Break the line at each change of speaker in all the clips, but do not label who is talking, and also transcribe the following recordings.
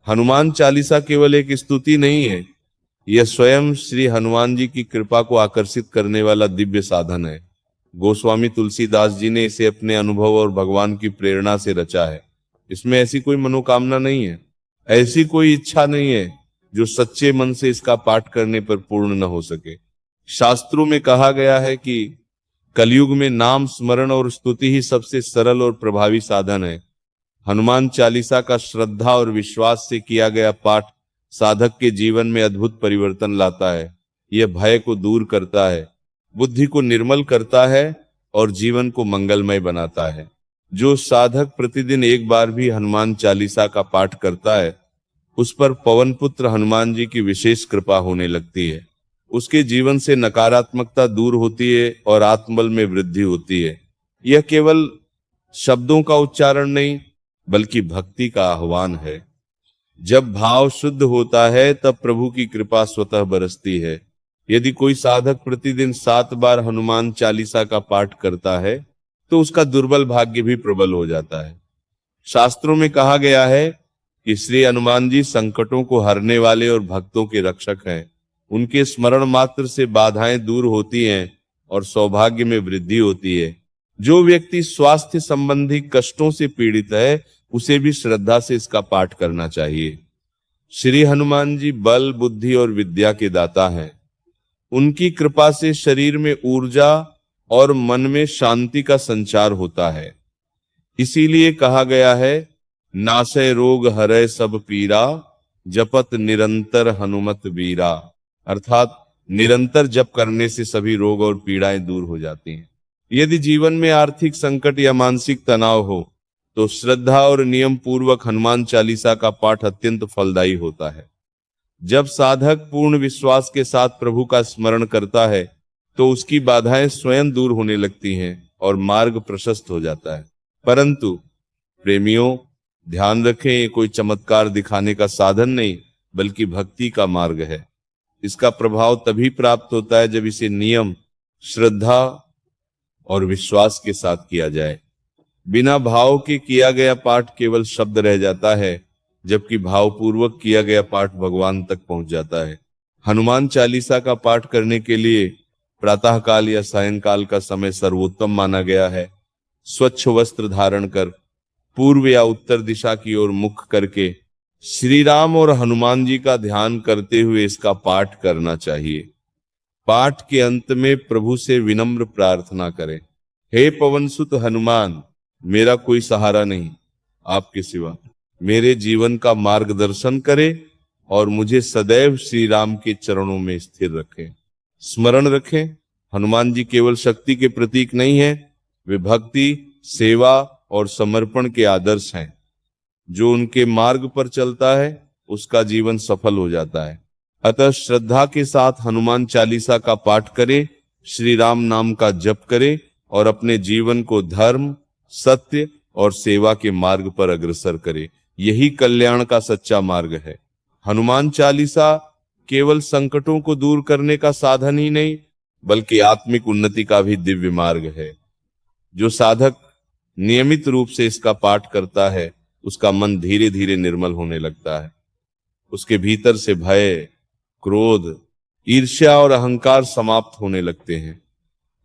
हनुमान चालीसा केवल एक स्तुति नहीं है, यह स्वयं श्री हनुमान जी की कृपा को आकर्षित करने वाला दिव्य साधन है। गोस्वामी तुलसीदास जी ने इसे अपने अनुभव और भगवान की प्रेरणा से रचा है। इसमें ऐसी कोई मनोकामना नहीं है, ऐसी कोई इच्छा नहीं है जो सच्चे मन से इसका पाठ करने पर पूर्ण न हो सके। शास्त्रों में कहा गया है कि कलयुग में नाम स्मरण और स्तुति ही सबसे सरल और प्रभावी साधन है। हनुमान चालीसा का श्रद्धा और विश्वास से किया गया पाठ साधक के जीवन में अद्भुत परिवर्तन लाता है। यह भय को दूर करता है, बुद्धि को निर्मल करता है और जीवन को मंगलमय बनाता है। जो साधक प्रतिदिन एक बार भी हनुमान चालीसा का पाठ करता है, उस पर पवन पुत्र हनुमान जी की विशेष कृपा होने लगती है। उसके जीवन से नकारात्मकता दूर होती है और आत्मबल में वृद्धि होती है। यह केवल शब्दों का उच्चारण नहीं, बल्कि भक्ति का आह्वान है। जब भाव शुद्ध होता है, तब प्रभु की कृपा स्वतः बरसती है। यदि कोई साधक प्रतिदिन 7 बार हनुमान चालीसा का पाठ करता है, तो उसका दुर्बल भाग्य भी प्रबल हो जाता है। शास्त्रों में कहा गया है कि श्री हनुमान जी संकटों को हरने वाले और भक्तों के रक्षक हैं। उनके स्मरण मात्र से बाधाएं दूर होती हैं और सौभाग्य में वृद्धि होती है। जो व्यक्ति स्वास्थ्य संबंधी कष्टों से पीड़ित है, उसे भी श्रद्धा से इसका पाठ करना चाहिए। श्री हनुमान जी बल, बुद्धि और विद्या के दाता हैं। उनकी कृपा से शरीर में ऊर्जा और मन में शांति का संचार होता है। इसीलिए कहा गया है, नासै रोग हरै सब पीरा, जपत निरंतर हनुमत वीरा। अर्थात निरंतर जप करने से सभी रोग और पीड़ाएं दूर हो जाती हैं। यदि जीवन में आर्थिक संकट या मानसिक तनाव हो, तो श्रद्धा और नियम पूर्वक हनुमान चालीसा का पाठ अत्यंत फलदायी होता है। जब साधक पूर्ण विश्वास के साथ प्रभु का स्मरण करता है, तो उसकी बाधाएं स्वयं दूर होने लगती हैं और मार्ग प्रशस्त हो जाता है। परंतु प्रेमियों, ध्यान रखें, ये कोई चमत्कार दिखाने का साधन नहीं, बल्कि भक्ति का मार्ग है। इसका प्रभाव तभी प्राप्त होता है जब इसे नियम, श्रद्धा और विश्वास के साथ किया जाए। बिना भाव के किया गया पाठ केवल शब्द रह जाता है, जबकि भावपूर्वक किया गया पाठ भगवान तक पहुंच जाता है। हनुमान चालीसा का पाठ करने के लिए प्रातःकाल या सायंकाल का समय सर्वोत्तम माना गया है। स्वच्छ वस्त्र धारण कर पूर्व या उत्तर दिशा की ओर मुख करके श्री राम और हनुमान जी का ध्यान करते हुए इसका पाठ करना चाहिए। पाठ के अंत में प्रभु से विनम्र प्रार्थना करें, हे पवन सुत हनुमान, मेरा कोई सहारा नहीं आपके सिवा। मेरे जीवन का मार्गदर्शन करे और मुझे सदैव श्री राम के चरणों में स्थिर रखें। स्मरण रखें, हनुमान जी केवल शक्ति के प्रतीक नहीं है, वे भक्ति, सेवा और समर्पण के आदर्श हैं। जो उनके मार्ग पर चलता है, उसका जीवन सफल हो जाता है। अतः श्रद्धा के साथ हनुमान चालीसा का पाठ करें, श्री राम नाम का जप करें और अपने जीवन को धर्म, सत्य और सेवा के मार्ग पर अग्रसर करें। यही कल्याण का सच्चा मार्ग है। हनुमान चालीसा केवल संकटों को दूर करने का साधन ही नहीं, बल्कि आत्मिक उन्नति का भी दिव्य मार्ग है। जो साधक नियमित रूप से इसका पाठ करता है, उसका मन धीरे धीरे निर्मल होने लगता है। उसके भीतर से भय, क्रोध, ईर्ष्या और अहंकार समाप्त होने लगते हैं।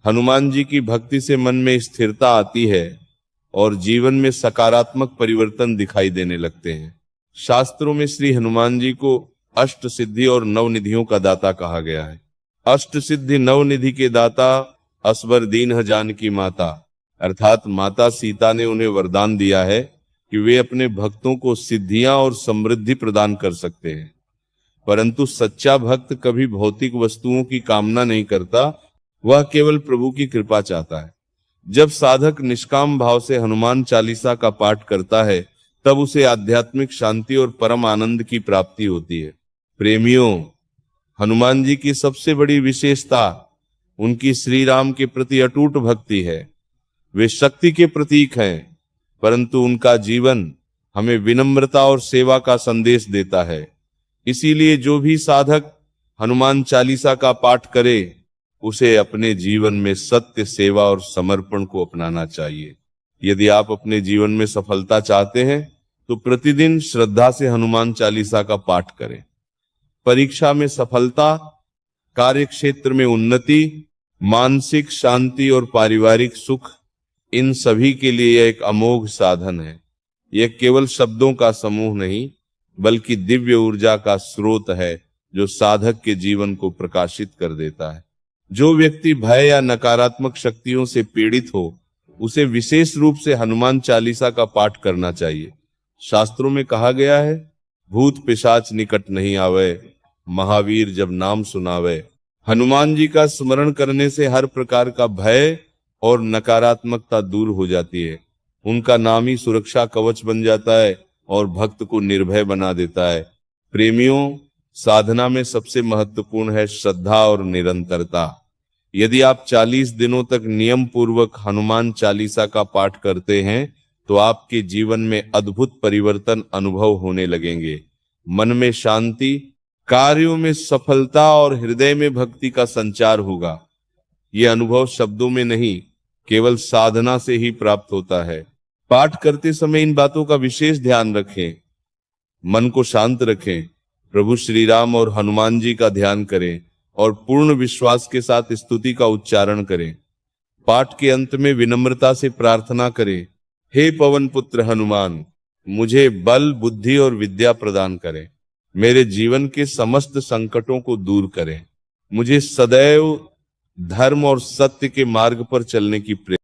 हनुमान जी की भक्ति से मन में स्थिरता आती है और जीवन में सकारात्मक परिवर्तन दिखाई देने लगते हैं। शास्त्रों में श्री हनुमान जी को अष्ट सिद्धि और नव निधियों का दाता कहा गया है। अष्ट सिद्धि नव निधि के दाता असबर दीन जानकी माता, अर्थात माता सीता ने उन्हें वरदान दिया है कि वे अपने भक्तों को सिद्धियां और समृद्धि प्रदान कर सकते हैं। परंतु सच्चा भक्त कभी भौतिक वस्तुओं की कामना नहीं करता, वह केवल प्रभु की कृपा चाहता है। जब साधक निष्काम भाव से हनुमान चालीसा का पाठ करता है, तब उसे आध्यात्मिक शांति और परम आनंद की प्राप्ति होती है। प्रेमियों, हनुमान जी की सबसे बड़ी विशेषता उनकी श्री राम के प्रति अटूट भक्ति है। वे शक्ति के प्रतीक हैं, परंतु उनका जीवन हमें विनम्रता और सेवा का संदेश देता है। इसीलिए जो भी साधक हनुमान चालीसा का पाठ करे, उसे अपने जीवन में सत्य, सेवा और समर्पण को अपनाना चाहिए। यदि आप अपने जीवन में सफलता चाहते हैं, तो प्रतिदिन श्रद्धा से हनुमान चालीसा का पाठ करें। परीक्षा में सफलता, कार्य क्षेत्र में उन्नति, मानसिक शांति और पारिवारिक सुख, इन सभी के लिए यह एक अमोघ साधन है। यह केवल शब्दों का समूह नहीं, बल्कि दिव्य ऊर्जा का स्रोत है जो साधक के जीवन को प्रकाशित कर देता है। जो व्यक्ति भय या नकारात्मक शक्तियों से पीड़ित हो, उसे विशेष रूप से हनुमान चालीसा का पाठ करना चाहिए। शास्त्रों में कहा गया है, भूत पिशाच निकट नहीं आवे, महावीर जब नाम सुनावे। हनुमान जी का स्मरण करने से हर प्रकार का भय और नकारात्मकता दूर हो जाती है। उनका नाम ही सुरक्षा कवच बन जाता है और भक्त को निर्भय बना देता है। प्रेमियों, साधना में सबसे महत्वपूर्ण है श्रद्धा और निरंतरता। यदि आप 40 दिनों तक नियम पूर्वक हनुमान चालीसा का पाठ करते हैं तो आपके जीवन में अद्भुत परिवर्तन अनुभव होने लगेंगे। मन में शांति, कार्यों में सफलता और हृदय में भक्ति का संचार होगा। यह अनुभव शब्दों में नहीं, केवल साधना से ही प्राप्त होता है। पाठ करते समय इन बातों का विशेष ध्यान रखें। मन को शांत रखें, प्रभु श्री राम और हनुमान जी का ध्यान करें और पूर्ण विश्वास के साथ स्तुति का उच्चारण करें। पाठ के अंत में विनम्रता से प्रार्थना करें, हे पवन पुत्र हनुमान, मुझे बल, बुद्धि और विद्या प्रदान करें। मेरे जीवन के समस्त संकटों को दूर करें। मुझे सदैव धर्म और सत्य के मार्ग पर चलने की प्रेरणा